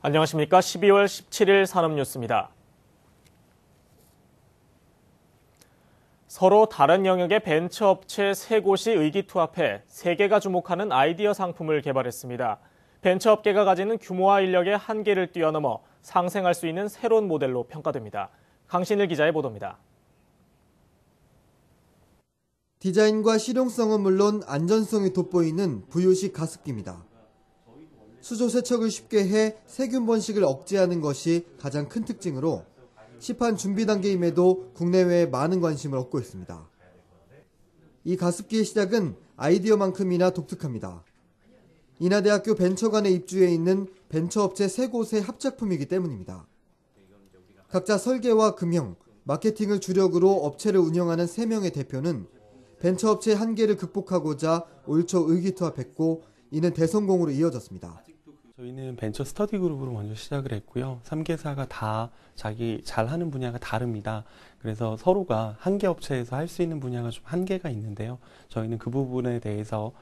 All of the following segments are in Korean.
안녕하십니까. 12월 17일 산업뉴스입니다. 서로 다른 영역의 벤처업체 3곳이 의기투합해 세계가 주목하는 아이디어 상품을 개발했습니다. 벤처업계가 가지는 규모와 인력의 한계를 뛰어넘어 상생할 수 있는 새로운 모델로 평가됩니다. 강신일 기자의 보도입니다. 디자인과 실용성은 물론 안전성이 돋보이는 부유식 가습기입니다. 수조 세척을 쉽게 해 세균 번식을 억제하는 것이 가장 큰 특징으로 시판 준비 단계임에도 국내외에 많은 관심을 얻고 있습니다. 이 가습기의 시작은 아이디어만큼이나 독특합니다. 인하대학교 벤처관에 입주해 있는 벤처업체 3곳의 합작품이기 때문입니다. 각자 설계와 금형, 마케팅을 주력으로 업체를 운영하는 3명의 대표는 벤처업체의 한계를 극복하고자 올 초 의기투합했고 이는 대성공으로 이어졌습니다. 저희는 벤처 스터디 그룹으로 먼저 시작을 했고요. 3개사가 다 자기 잘하는 분야가 다릅니다. 그래서 서로가 한 개 업체에서 할 수 있는 분야가 좀 한계가 있는데요. 저희는 그 부분에 대해서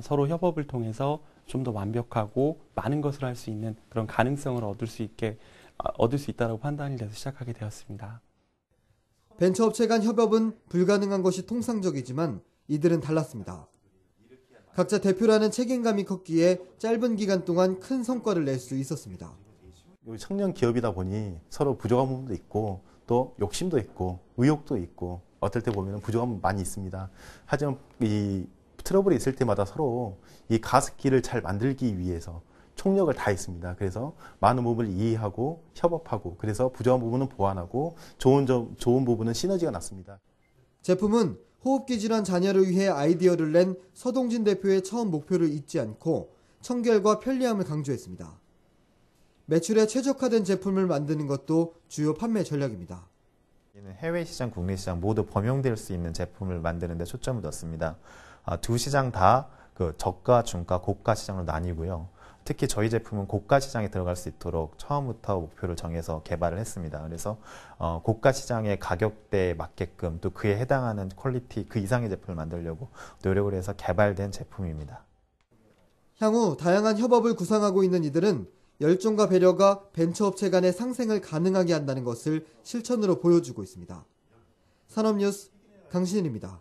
서로 협업을 통해서 좀 더 완벽하고 많은 것을 할 수 있는 그런 가능성을 얻을 수 있다고 판단이 돼서 시작하게 되었습니다. 벤처업체 간 협업은 불가능한 것이 통상적이지만 이들은 달랐습니다. 각자 대표라는 책임감이 컸기에 짧은 기간 동안 큰 성과를 낼 수 있었습니다. 청년 기업이다 보니 서로 부족한 부분도 있고 또 욕심도 있고 의욕도 있고 어떨 때 보면 부족한 부분 많이 있습니다. 하지만 이 트러블이 있을 때마다 서로 이 가습기를 잘 만들기 위해서 총력을 다했습니다. 그래서 많은 부분을 이해하고 협업하고 그래서 부족한 부분은 보완하고 좋은 부분은 시너지가 났습니다. 제품은 호흡기 질환 잔여를 위해 아이디어를 낸 서동진 대표의 처음 목표를 잊지 않고 청결과 편리함을 강조했습니다. 매출에 최적화된 제품을 만드는 것도 주요 판매 전략입니다. 해외 시장, 국내 시장 모두 범용될 수 있는 제품을 만드는 데 초점을 뒀습니다. 두 시장 다 저가, 중가, 고가 시장으로 나뉘고요. 특히 저희 제품은 고가 시장에 들어갈 수 있도록 처음부터 목표를 정해서 개발을 했습니다. 그래서 고가 시장의 가격대에 맞게끔 또 그에 해당하는 퀄리티 그 이상의 제품을 만들려고 노력을 해서 개발된 제품입니다. 향후 다양한 협업을 구상하고 있는 이들은 열정과 배려가 벤처업체 간의 상생을 가능하게 한다는 것을 실천으로 보여주고 있습니다. 산업뉴스 강신일입니다.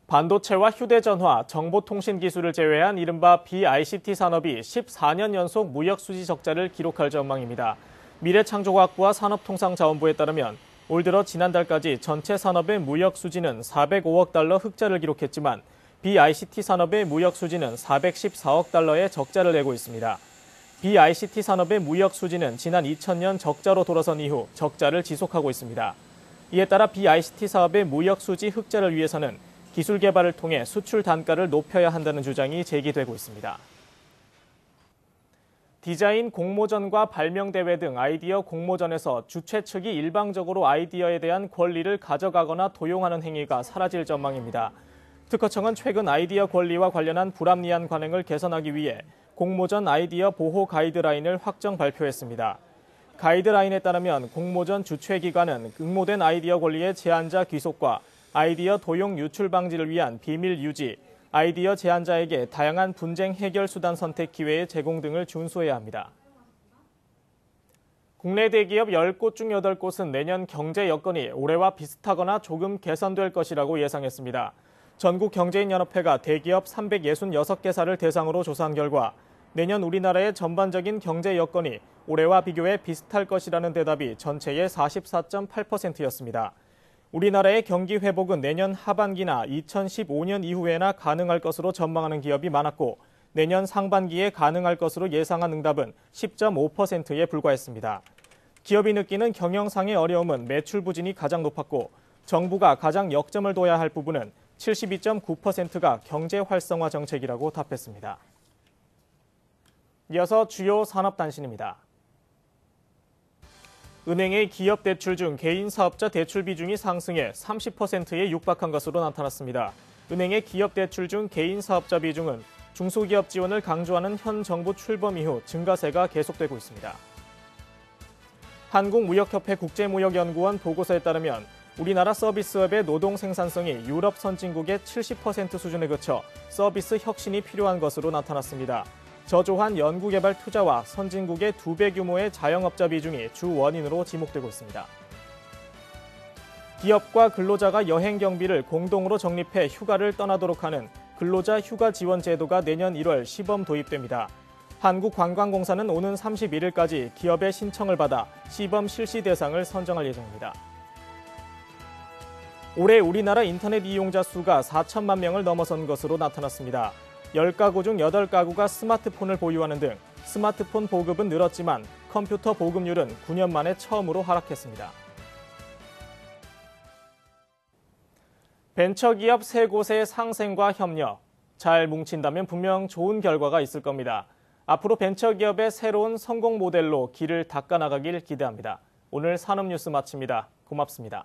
반도체와 휴대전화, 정보통신 기술을 제외한 이른바 BICT 산업이 14년 연속 무역수지 적자를 기록할 전망입니다. 미래창조과학부와 산업통상자원부에 따르면 올 들어 지난달까지 전체 산업의 무역수지는 405억 달러 흑자를 기록했지만 BICT 산업의 무역수지는 414억 달러의 적자를 내고 있습니다. BICT 산업의 무역수지는 지난 2000년 적자로 돌아선 이후 적자를 지속하고 있습니다. 이에 따라 BICT 사업의 무역수지 흑자를 위해서는 기술 개발을 통해 수출 단가를 높여야 한다는 주장이 제기되고 있습니다. 디자인 공모전과 발명대회 등 아이디어 공모전에서 주최 측이 일방적으로 아이디어에 대한 권리를 가져가거나 도용하는 행위가 사라질 전망입니다. 특허청은 최근 아이디어 권리와 관련한 불합리한 관행을 개선하기 위해 공모전 아이디어 보호 가이드라인을 확정 발표했습니다. 가이드라인에 따르면 공모전 주최기관은 응모된 아이디어 권리의 제한자 귀속과 아이디어 도용 유출 방지를 위한 비밀 유지, 아이디어 제안자에게 다양한 분쟁 해결 수단 선택 기회의 제공 등을 준수해야 합니다. 국내 대기업 10곳 중 8곳은 내년 경제 여건이 올해와 비슷하거나 조금 개선될 것이라고 예상했습니다. 전국경제인연합회가 대기업 366개사를 대상으로 조사한 결과 내년 우리나라의 전반적인 경제 여건이 올해와 비교해 비슷할 것이라는 대답이 전체의 44.8%였습니다. 우리나라의 경기 회복은 내년 하반기나 2015년 이후에나 가능할 것으로 전망하는 기업이 많았고 내년 상반기에 가능할 것으로 예상한 응답은 10.5%에 불과했습니다. 기업이 느끼는 경영상의 어려움은 매출 부진이 가장 높았고 정부가 가장 역점을 둬야 할 부분은 72.9%가 경제 활성화 정책이라고 답했습니다. 이어서 주요 산업 단신입니다. 은행의 기업 대출 중 개인 사업자 대출 비중이 상승해 30%에 육박한 것으로 나타났습니다. 은행의 기업 대출 중 개인 사업자 비중은 중소기업 지원을 강조하는 현 정부 출범 이후 증가세가 계속되고 있습니다. 한국무역협회 국제무역연구원 보고서에 따르면 우리나라 서비스업의 노동 생산성이 유럽 선진국의 70% 수준에 그쳐 서비스 혁신이 필요한 것으로 나타났습니다. 저조한 연구개발 투자와 선진국의 2배 규모의 자영업자 비중이 주 원인으로 지목되고 있습니다. 기업과 근로자가 여행 경비를 공동으로 적립해 휴가를 떠나도록 하는 근로자 휴가 지원 제도가 내년 1월 시범 도입됩니다. 한국관광공사는 오는 31일까지 기업의 신청을 받아 시범 실시 대상을 선정할 예정입니다. 올해 우리나라 인터넷 이용자 수가 4천만 명을 넘어선 것으로 나타났습니다. 10가구 중 8가구가 스마트폰을 보유하는 등 스마트폰 보급은 늘었지만 컴퓨터 보급률은 9년 만에 처음으로 하락했습니다. 벤처기업 3곳의 상생과 협력. 잘 뭉친다면 분명 좋은 결과가 있을 겁니다. 앞으로 벤처기업의 새로운 성공 모델로 길을 닦아나가길 기대합니다. 오늘 산업뉴스 마칩니다. 고맙습니다.